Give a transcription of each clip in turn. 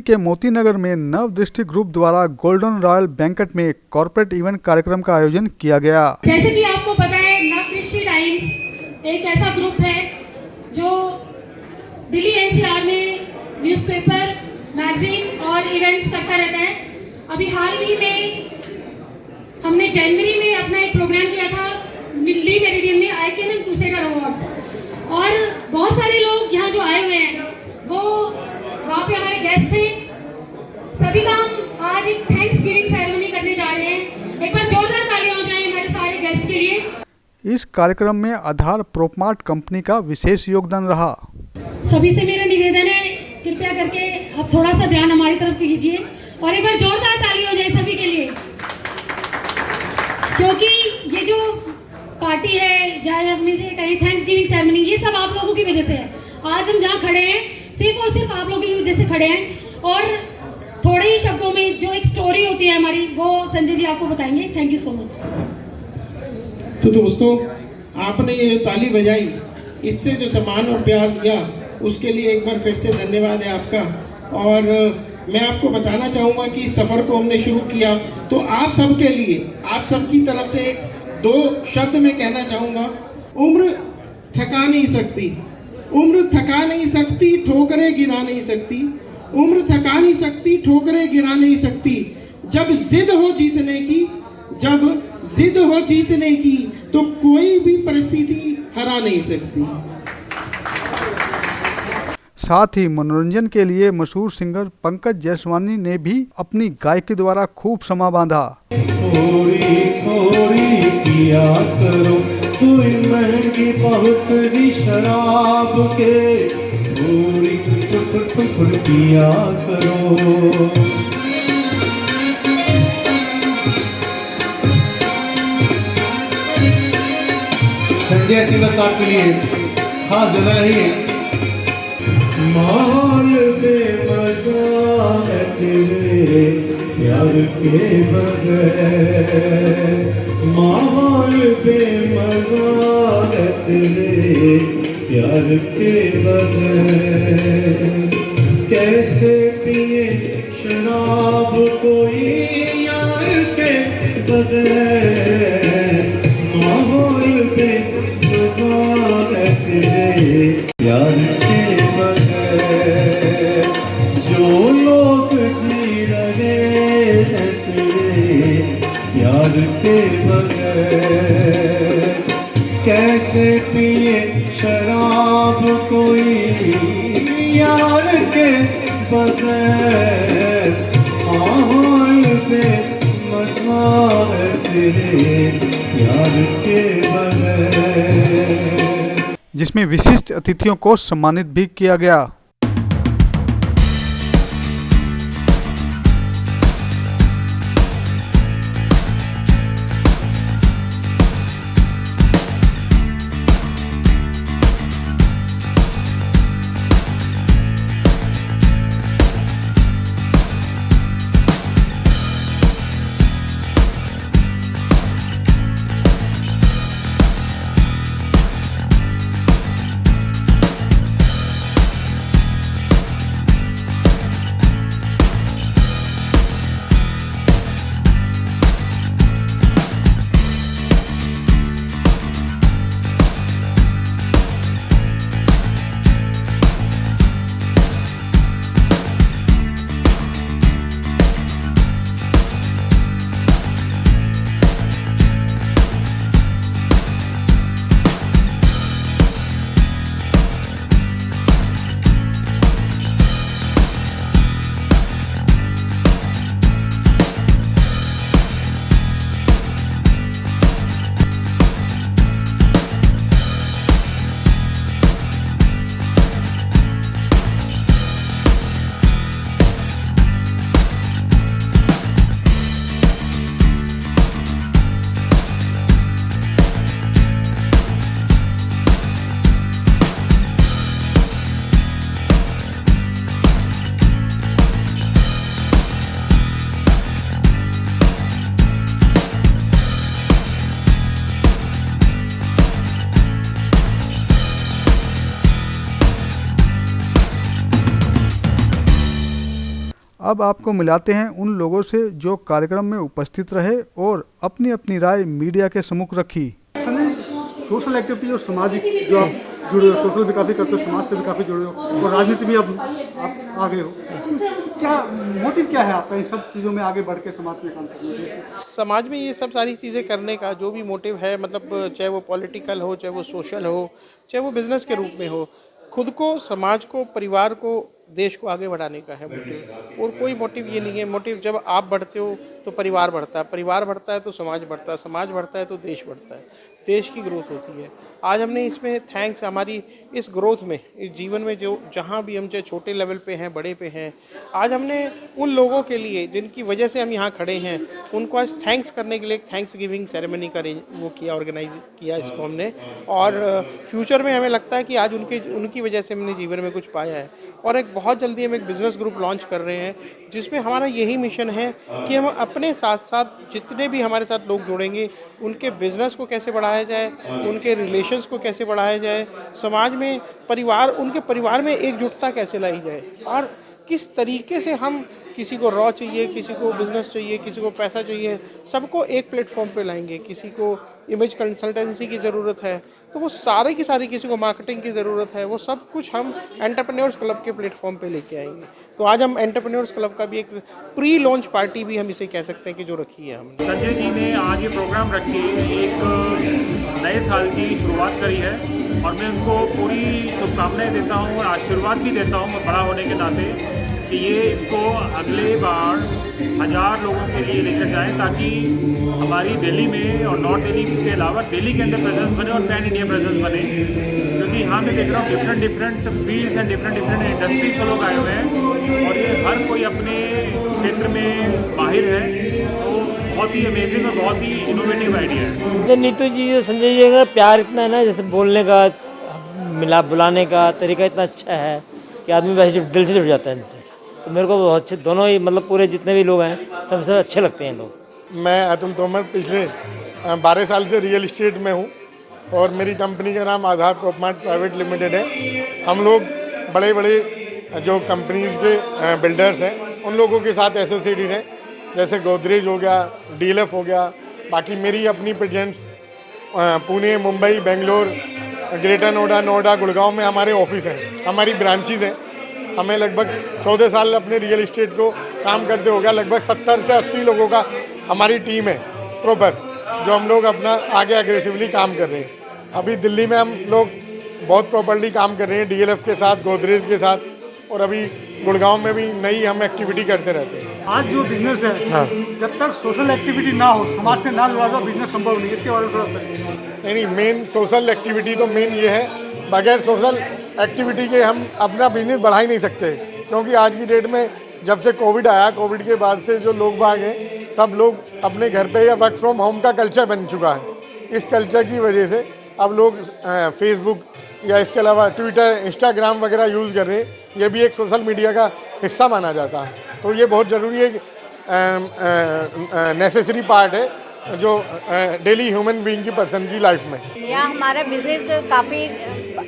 के मोती नगर में नव दृष्टि ग्रुप द्वारा गोल्डन रॉयल बैंकेट में कॉर्पोरेट इवेंट कार्यक्रम का आयोजन किया गया। जैसे कि आपको पता है, नव दृष्टि टाइम्स एक ऐसा ग्रुप है जो दिल्ली एनसीआर में न्यूज़पेपर, मैगजीन और इवेंट्स करता रहता है। अभी हाल ही में हमने जनवरी में अपना एक प्रोग्राम किया था दिल्ली मेरिडियन में आईकेएम क्रूसेडर अवार्ड्स, और बहुत सारे लोग यहाँ जो आए हुए हैं वो वहाँ पे हमारे गेस्ट थे। सभी का हम आज एक थैंक्स गिविंग सेरेमनी करने जा रहे हैं। एक बार जोरदार तालियां हो जाए हमारे सारे गेस्ट के लिए। इस कार्यक्रम में आधार प्रोपमार्ट कंपनी का विशेष योगदान रहा। सभी से मेरा निवेदन है, कृपया करके अब थोड़ा सा ध्यान हमारी तरफ कीजिए और एक बार जोरदार ताली हो जाए सभी के लिए, क्योंकि ये जो पार्टी है, चाहे अपने से कहीं थैंक्स गिविंग सेरेमनी, ये सब आप लोगों की वजह से है। आज हम जहाँ खड़े हैं सिर्फ और सिर्फ आप लोगों की वजह से खड़े हैं। और थोड़े ही शब्दों में जो एक स्टोरी होती है हमारी, वो संजय जी आपको बताएंगे। Thank you so much. तो दोस्तों, आपने ये ताली बजाई, इससे जो सम्मान और प्यार दिया, उसके लिए एक बार फिर से धन्यवाद है आपका। और मैं आपको बताना चाहूँगा कि इस सफ़र को हमने शुरू किया तो आप सबके लिए, आप सबकी तरफ से एक दो शब्द में कहना चाहूँगा। उम्र थका नहीं सकती, उम्र थका नहीं सकती, ठोकरें गिरा नहीं सकती। उम्र थका नहीं सकती, ठोकरें गिरा नहीं सकती। जब जिद हो जीतने की, जब जिद हो जीतने की, तो कोई भी परिस्थिति हरा नहीं सकती। साथ ही मनोरंजन के लिए मशहूर सिंगर पंकज जैसवानी ने भी अपनी गायकी द्वारा खूब समा बांधा। थोड़ी थोड़ी पिया करो, कोई महंगी बहुत ही शराब के, थोड़ी थोड़ी पिया करो। संजय सिंगर साहब के लिए खास जगह है। माहौल बेमज़ा है तेरे प्यार के बगैर, माहौल बेमज़ा है तेरे प्यार के बगैर। कैसे पिए शराब कोई यार के बगैर, माहौल बेमज़ा है तेरे प्यार के बगैर। जो लोग जी रहे हैं तेरे प्यार के बगैर, कैसे पिए शराब कोई यार के बगैर, माहौल में मज़ा है तेरे प्यार के बगैर। जिसमें विशिष्ट अतिथियों को सम्मानित भी किया गया। अब आपको मिलाते हैं उन लोगों से जो कार्यक्रम में उपस्थित रहे और अपनी अपनी राय मीडिया के सम्मुख रखी। सोशल एक्टिविटी और सामाजिक जो आप जुड़े हो, सोशल भी काफ़ी करते हो, समाज से भी काफ़ी जुड़े हो और राजनीति में आप आ गए हो, क्या मोटिव क्या है आपका इन सब चीज़ों में आगे बढ़ के समाज में काम करने के? समाज में ये सब सारी चीज़ें करने का जो भी मोटिव है, मतलब चाहे वो पॉलिटिकल हो, चाहे वो सोशल हो, चाहे वो बिजनेस के रूप में हो, खुद को, समाज को, परिवार को, देश को आगे बढ़ाने का है मोटिव। और कोई मोटिव ये नहीं है। मोटिव जब आप बढ़ते हो तो परिवार बढ़ता है, परिवार बढ़ता है तो समाज बढ़ता है, समाज बढ़ता है तो देश बढ़ता है, देश की ग्रोथ होती है। आज हमने इसमें थैंक्स हमारी इस ग्रोथ में, इस जीवन में जो जहाँ भी हम चाहे छोटे लेवल पे हैं, बड़े पे हैं, आज हमने उन लोगों के लिए जिनकी वजह से हम यहाँ खड़े हैं, उनको आज थैंक्स करने के लिए एक थैंक्स गिविंग सेरेमनी का वो किया, ऑर्गेनाइज किया इसको हमने। और फ्यूचर में हमें लगता है कि आज उनकी वजह से हमने जीवन में कुछ पाया है। और एक बहुत जल्दी हम एक बिज़नेस ग्रुप लॉन्च कर रहे हैं जिसमें हमारा यही मिशन है कि हम अपने साथ साथ जितने भी हमारे साथ लोग जुड़ेंगे उनके बिज़नेस को कैसे बढ़ाया जाए, उनके रिलेशंस को कैसे बढ़ाया जाए, समाज में उनके परिवार में एकजुटता कैसे लाई जाए, और किस तरीके से हम किसी को रॉ चाहिए, किसी को बिज़नेस चाहिए, किसी को पैसा चाहिए, सबको एक प्लेटफॉर्म पे लाएंगे। किसी को इमेज कंसल्टेंसी की ज़रूरत है तो वो सारे की सारी, किसी को मार्केटिंग की ज़रूरत है, वो सब कुछ हम एंटरप्रेन्योर्स क्लब के प्लेटफॉर्म पे लेके आएंगे। तो आज हम एंटरप्रेन्योर्स क्लब का भी एक प्री लॉन्च पार्टी भी हम इसे कह सकते हैं कि जो रखी है हमने। संजय जी ने आज ये प्रोग्राम रख के एक नए साल की शुरुआत करी है और मैं उनको पूरी शुभकामनाएं देता हूँ और आशीर्वाद भी देता हूँ बड़ा होने के नाते कि ये इसको अगले बार 1000 लोगों के लिए लेकर जाएं ताकि हमारी दिल्ली में और नॉर्थ दिल्ली के अलावा दिल्ली के अंदर प्रेजेंस बने और पैन इंडिया प्रेजेंस बने। क्योंकि यहाँ मैं देख रहा हूँ different fields and different industries से लोग आए हुए हैं और ये हर कोई अपने क्षेत्र में माहिर है। तो बहुत ही अमेजिंग और बहुत ही इनोवेटिव आइडिया है। नीतू जी, संजय जी का प्यार इतना है ना, जैसे बोलने का, बुलाने का तरीका इतना अच्छा है कि आदमी वैसे दिल से जुड़ जाता है इनसे। तो मेरे को बहुत अच्छे दोनों ही, मतलब पूरे जितने भी लोग हैं सबसे अच्छे लगते हैं लोग। मैं अतुल तोमर पिछले 12 साल से रियल इस्टेट में हूँ और मेरी कंपनी का नाम आधार प्रॉपर्टी प्राइवेट लिमिटेड है। हम लोग बड़े बड़े जो कंपनीज के बिल्डर्स हैं उन लोगों के साथ एसोसिएटेड हैं, जैसे गोदरेज हो गया, डीएलएफ हो गया। बाकी मेरी अपनी प्रेजेंस पुणे, मुंबई, बेंगलोर, ग्रेटर नोएडा, गुड़गांव में हमारे ऑफिस हैं, हमारी ब्रांचेज हैं। हमें लगभग 14 साल अपने रियल इस्टेट को काम करते हो गया। लगभग 70 से 80 लोगों का हमारी टीम है प्रॉपर, जो हम लोग अपना आगे एग्रेसिवली काम कर रहे हैं। अभी दिल्ली में हम लोग बहुत प्रॉपरली काम कर रहे हैं डीएलएफ के साथ, गोदरेज के साथ, और अभी गुड़गांव में भी नई हम एक्टिविटी करते रहते हैं। आज जो बिजनेस है, हाँ, जब तक सोशल एक्टिविटी ना हो, समाज से ना जुड़ा हुआ बिजनेस संभव नहीं। इसके बारे में थोड़ा बताइए। नहीं, मेन सोशल एक्टिविटी तो मेन ये है, बगैर सोशल एक्टिविटी के हम अपना बिजनेस बढ़ा ही नहीं सकते। क्योंकि आज की डेट में जब से कोविड आया, कोविड के बाद से जो लोग बाग हैं सब लोग अपने घर पे या वर्क फ्रॉम होम का कल्चर बन चुका है। इस कल्चर की वजह से अब लोग फेसबुक या इसके अलावा ट्विटर, इंस्टाग्राम वगैरह यूज़ कर रहे हैं। ये भी एक सोशल मीडिया का हिस्सा माना जाता है। तो ये बहुत ज़रूरी है, नेसेसरी पार्ट है जो डेली ह्यूमन बीइंग की पर्सन की लाइफ में। यहाँ हमारा बिजनेस काफ़ी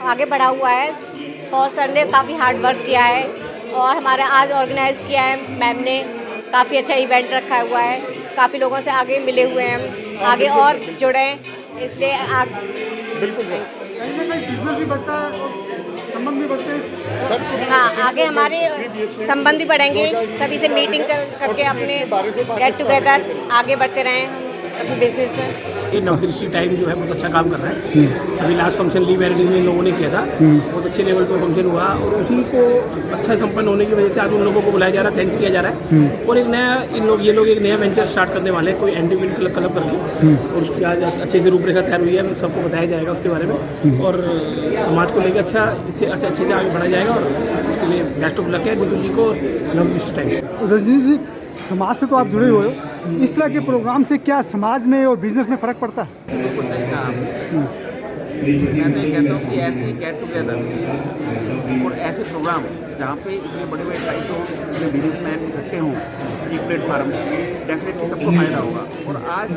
आगे बढ़ा हुआ है। फॉर सर ने काफ़ी हार्ड वर्क किया है और हमारा आज ऑर्गेनाइज़ किया है मैम ने। काफ़ी अच्छा इवेंट रखा हुआ है, काफ़ी लोगों से आगे मिले हुए हैं हम, आगे और जुड़े हैं, इसलिए बिल्कुल कहीं ना कहीं बिजनेस भी बढ़ता है और संबंध भी बढ़ते हैं। हाँ, आगे हमारे संबंध भी बढ़ेंगे। सभी से मीटिंग करके अपने गेट टुगेदर आगे बढ़ते रहें अपने बिजनेस में। ये नवदृष्टि टाइम जो है बहुत अच्छा काम कर रहा है। अभी लास्ट फंक्शन ली मैरिज में लोगों ने किया था, बहुत अच्छे लेवल पे फंक्शन हुआ और उसी को अच्छा संपन्न होने की वजह से आज उन लोगों को बुलाया जा रहा है, थैंक्स किया जा रहा है। और एक नया ये लोग एक नया वेंचर स्टार्ट करने वाले हैं, कोई एंटीमेंट क्लब करके, और उसकी आज अच्छे से रूपरेखा तैयार हुई है, सबको बताया जाएगा उसके बारे में और समाज को लेकर अच्छा इससे अच्छे से आगे बढ़ाया जाएगा। और उसके लिए बेस्ट ऑफ लक है नीतू जी को नवदृष्टि टाइम। रजनीश जी, समाज से तो आप जुड़े हुए हो, इस तरह के प्रोग्राम से क्या समाज में और बिजनेस में फ़र्क पड़ता है? बिल्कुल सही कहा आपने। मैं तो ये कहता हूँ कि ऐसे गेट टुगेदर और ऐसे प्रोग्राम जहाँ पे इतने बड़े बड़े टाइप बिजनेसमैन इकट्ठे हों, एक प्लेटफार्म, डेफिनेटली सबको फायदा होगा। और आज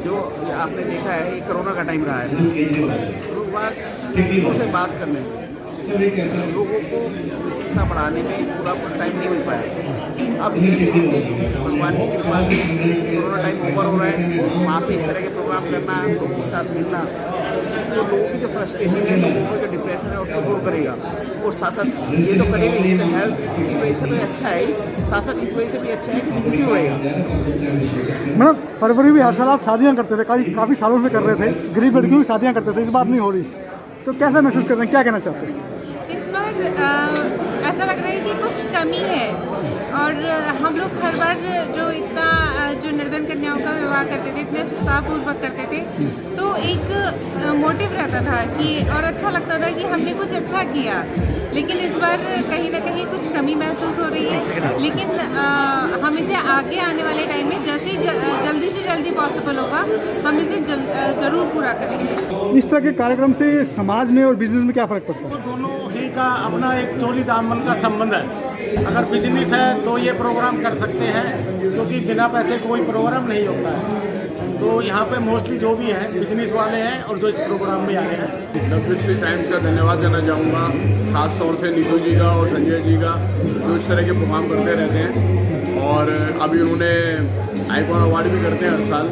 जो आपने देखा है, ये कोरोना का टाइम रहा है, लोग बात से बात करने में लोगों को इतना बढ़ाने में पूरा टाइम नहीं मिल पाया। अब जैसे भगवान की कृपा से कोरोना टाइम ओवर हो रहा है, वहाँ पे इस तरह के प्रोग्राम करना, लोगों के साथ मिलना, तो लोगों की जो फ्रस्ट्रेशन है, लोगों का जो डिप्रेशन है उसको दूर करेगा। और साथ साथ ये तो करेगा, ये तो हेल्थ की वजह से तो अच्छा है ही, साथ साथ इस वजह से भी अच्छा है कि बिजनेस भी बढ़ेगा। मतलब फरवरी में हर साल आप शादियाँ करते थे, काफ़ी सालों से कर रहे थे, गरीब लड़कियों की शादियाँ करते थे, इस बार नहीं हो रही, तो कैसा महसूस कर रहे हैं, क्या कहना चाहते हैं? इस बार ऐसा लग रहा है कि कुछ कमी है, और हम लोग हर बार जो इतना जो निर्धन कन्याओं का विवाह करते थे, इतने उत्साहपूर्वक करते थे, तो एक मोटिव रहता था कि, और अच्छा लगता था कि हमने कुछ अच्छा किया। लेकिन इस बार कहीं ना कहीं कुछ कमी महसूस हो रही है, लेकिन हम इसे आगे आने वाले टाइम में जैसे ही जल्दी से जल्दी पॉसिबल होगा, हम इसे ज़रूर पूरा करेंगे। इस तरह के कार्यक्रम से समाज में और बिजनेस में क्या फ़र्क पड़ता है? दोनों ही का अपना एक चोरी दामन का संबंध है। अगर बिजनेस है तो ये प्रोग्राम कर सकते हैं, क्योंकि बिना पैसे कोई प्रोग्राम नहीं होता है। तो यहाँ पे मोस्टली जो भी हैं बिजनेस वाले हैं और जो इस प्रोग्राम में आए हैं। नवदृष्टि टाइम्स का धन्यवाद देना चाहूँगा, खास तौर से नीतू जी का और संजय जी का, जो इस तरह के प्रोग्राम करते रहते हैं। और अभी उन्होंने आईकॉन अवार्ड भी करते हैं हर साल।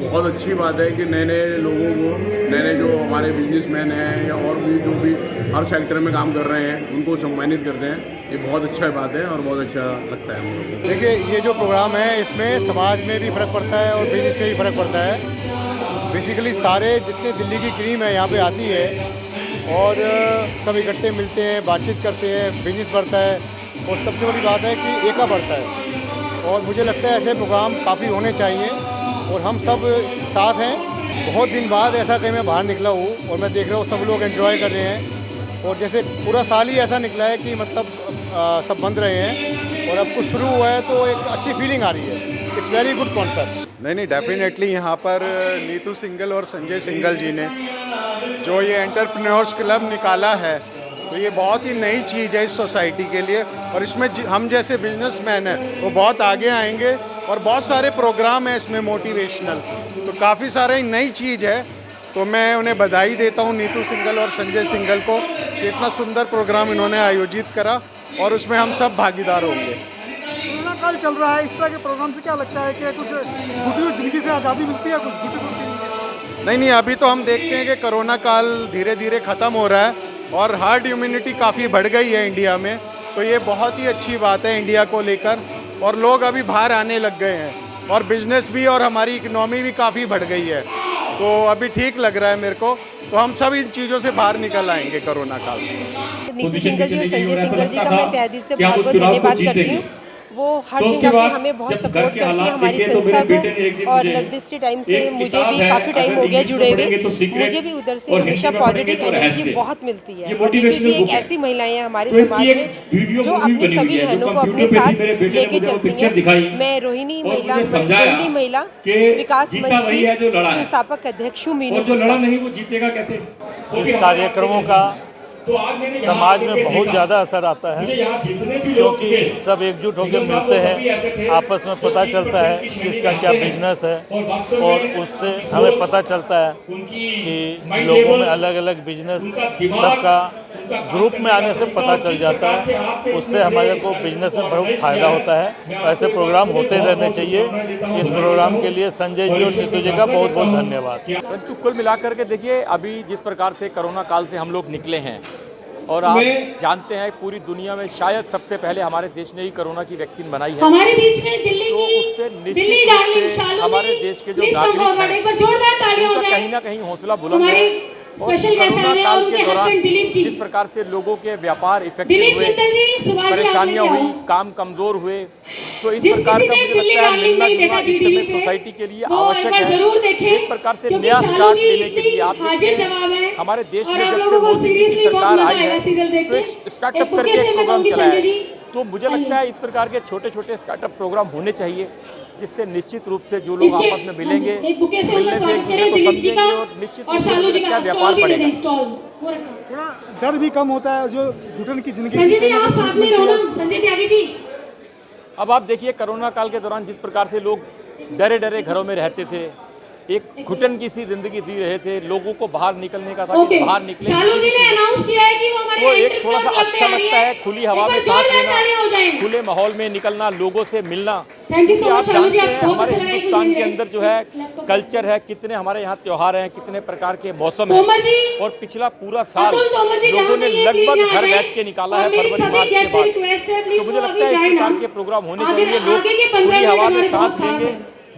बहुत अच्छी बात है कि नए नए लोगों को, नए जो हमारे बिजनेसमैन हैं या और भी जो भी हर सेक्टर में काम कर रहे हैं, उनको सम्मानित करते हैं। ये बहुत अच्छा बात है और बहुत अच्छा लगता है हम लोगों को। देखिए, ये जो प्रोग्राम है इसमें समाज में भी फ़र्क पड़ता है और बिजनेस में भी फ़र्क पड़ता है। बेसिकली सारे जितने दिल्ली की क्रीम है यहाँ पे आती है और सब इकट्ठे मिलते हैं, बातचीत करते हैं, बिजनेस बढ़ता है, और सबसे बड़ी बात है कि एका बढ़ता है। और मुझे लगता है ऐसे प्रोग्राम काफ़ी होने चाहिए और हम सब साथ हैं। बहुत दिन बाद ऐसा कहीं मैं बाहर निकला हूँ और मैं देख रहा हूँ सब लोग एंजॉय कर रहे हैं, और जैसे पूरा साल ही ऐसा निकला है कि मतलब सब बंद रहे हैं और अब कुछ शुरू हुआ है, तो एक अच्छी फीलिंग आ रही है। It's very good concept. नहीं, डेफिनेटली यहाँ पर नीतू सिंगल और संजय सिंगल जी ने जो ये एंटरप्रेन्योर्स क्लब निकाला है, तो ये बहुत ही नई चीज़ है इस सोसाइटी के लिए, और इसमें हम जैसे बिजनेसमैन हैं वो बहुत आगे आएंगे, और बहुत सारे प्रोग्राम हैं इसमें मोटिवेशनल, तो काफ़ी सारे नई चीज़ है। तो मैं उन्हें बधाई देता हूँ, नीतू सिंगल और संजय सिंगल को, कि इतना सुंदर प्रोग्राम इन्होंने आयोजित करा, और उसमें हम सब भागीदार होंगे। कोरोना काल चल रहा है, इस तरह के प्रोग्राम से क्या लगता है कि कुछ घुटी हुई जिंदगी से आज़ादी मिलती है? कुछ नहीं, अभी तो हम देखते हैं कि कोरोना काल धीरे धीरे ख़त्म हो रहा है और हार्ड इम्यूनिटी काफ़ी बढ़ गई है इंडिया में, तो ये बहुत ही अच्छी बात है इंडिया को लेकर, और लोग अभी बाहर आने लग गए हैं, और बिजनेस भी और हमारी इकनॉमी भी काफ़ी बढ़ गई है, तो अभी ठीक लग रहा है मेरे को। तो हम सब इन चीज़ों से बाहर निकल आएंगे कोरोना काल से। नीतू सिंगल जी और संजय सिंगल जी का मैं तहे दिल से बहुत बहुत धन्यवाद करती हूँ। वो हर जगह पे हमें बहुत सपोर्ट करती है, हमारी संस्था को, और नवदृष्टि टाइम से मुझे भी काफ़ी टाइम हो गया जुड़े हुए, मुझे भी उधर से हमेशा पॉजिटिव एनर्जी बहुत मिलती है। और नीतू जी एक ऐसी महिलाएं हैं हमारे समाज में जो अपनी सभी बहनों को अपने साथ लेके चलती हैं। मैं रोहिणी महिला विकास मंच की संस्थापक अध्यक्ष हूँ मीनू। इस कार्यक्रमों का समाज में बहुत ज़्यादा असर आता है, क्योंकि सब एकजुट होकर मिलते हैं, आपस में पता चलता है कि किसका क्या बिजनेस है, और उससे हमें पता चलता है कि लोगों में अलग अलग बिजनेस सबका ग्रुप में आने से पता चल जाता है। उससे हमारे को बिजनेस में बहुत फ़ायदा होता है। ऐसे प्रोग्राम होते रहने चाहिए। इस प्रोग्राम के लिए संजय जी और नीतू जी का बहुत बहुत धन्यवाद। परंतु कुल मिलाकर के देखिए, अभी जिस प्रकार से कोरोना काल से हम लोग निकले हैं, और आप जानते हैं पूरी दुनिया में शायद सबसे पहले हमारे देश ने ही कोरोना की वैक्सीन बनाई है। हमारे बीच में दिल्ली की दिल्ली डार्लिंग शालू हमारे जी, देश के जो नागरिक हैं, जोरदार तालियां हो जाए। कहीं ना कहीं हौसला बुलंद है। स्पेशल गेस्ट आए हैं और उनके हस्बैंड दिलीप जी। जिस प्रकार से लोगों के व्यापार इफेक्टिव हुए, परेशानियां हुई, काम कमजोर हुए, तो इस प्रकार का मुझे लगता है मिलना जुलना इस समय सोसाइटी के लिए आवश्यक है। एक प्रकार से नया स्टार्ट लेने के लिए आप हमारे देश में जब से मोदी जी की सरकार आई है, तो एक स्टार्टअप करके एक प्रोग्राम चलाया है। तो मुझे लगता है इस प्रकार के छोटे छोटे स्टार्टअप प्रोग्राम होने चाहिए, जिससे निश्चित रूप से जो लोग आपस में मिलेंगे, मिलने से एक दूसरे को समझेंगे, और निश्चित रूप से व्यापार बढ़ेगा। थोड़ा डर भी कम होता है, जो घुटन की जिंदगी। संजय त्यागी जी, अब आप देखिए, कोरोना काल के दौरान जिस प्रकार से लोग डरे डरे घरों में रहते थे, एक घुटन की सी जिंदगी जी रहे थे, लोगों को बाहर निकलने का था, बाहर निकले। शालू जी ने अनाउंस किया है कि वो एक थोड़ा सा अच्छा लगता है खुली हवा में सांस लेना, खुले माहौल में निकलना, लोगों से मिलना। क्योंकि आप जानते हैं हमारे हिंदुस्तान के अंदर जो है कल्चर है, कितने हमारे यहाँ त्योहार हैं, कितने प्रकार के मौसम हैं, और पिछला पूरा साल लोगों ने लगभग घर बैठ के निकाला है फरवरी मार्च के बाद। तो मुझे लगता है इस प्रकार के प्रोग्राम होने चाहिए, लोग खुली हवा में सांस लेंगे,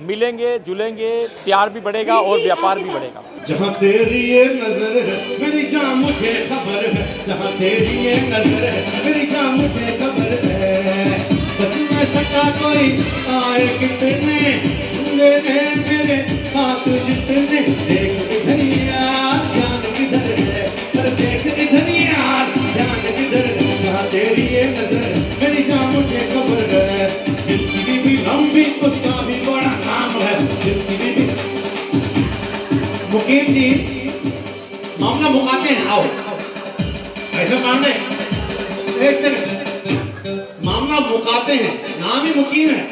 मिलेंगे जुलेंगे, प्यार भी बढ़ेगा और व्यापार भी बढ़ेगा। जहाँ तेरी ये नजर है मेरी जान मुझे खबर है, जहाँ तेरी ये नजर है मेरी जान मुझे खबर है, बच न सका कोई आए कितने मेरे मेरे हाथ जितने, देख इधर यार जान किधर है, पर देख इधर यार जान किधर है, जहाँ तेरी ये नजर है मेरी जान मुझे खबर है, जिसकी भी लंबी उसका भी बड़ा नाम है, जिसकी भी मुकीम जी मामला मुकाते हैं, आओ ऐसे मामले एक सेकंड, मामला मुकाते हैं, नाम ही मुकीम है,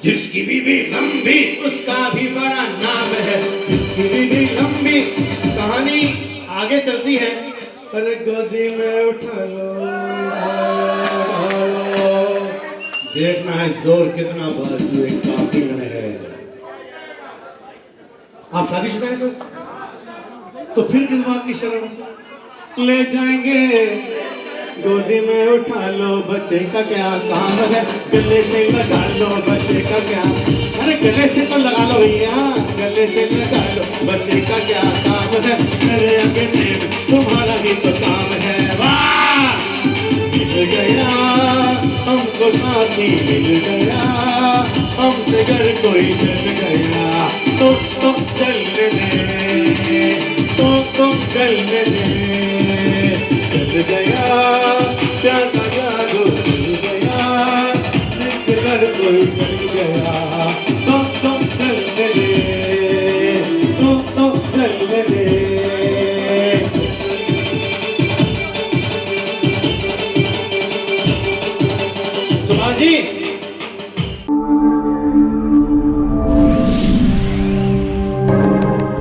जिसकी बीवी लंबी उसका भी बड़ा नाम है, जिसकी बीवी लंबी। कहानी आगे चलती है, अरे गोदी में उठा लो, देखना है जोर कितना बाजू एक कातिल में है। आप शादीशुदा हैं सर? तो फिर किस बात की शर्म? ले जाएंगे गोदी में उठा लो, बच्चे का क्या काम है, गले से लगा लो बच्चे का क्या, अरे गले से तो लगा लो भैया, गले से लगा लो बच्चे का क्या काम है, मेरे अंगने में तुम्हारा ही तो काम है। वाह मिल गया हमको साथी, मिल गया हमसे घर कोई चल गया, तो चलने दे, तो चलने दे, चल गया प्यार का जादू, चल गया घर कोई चल गया।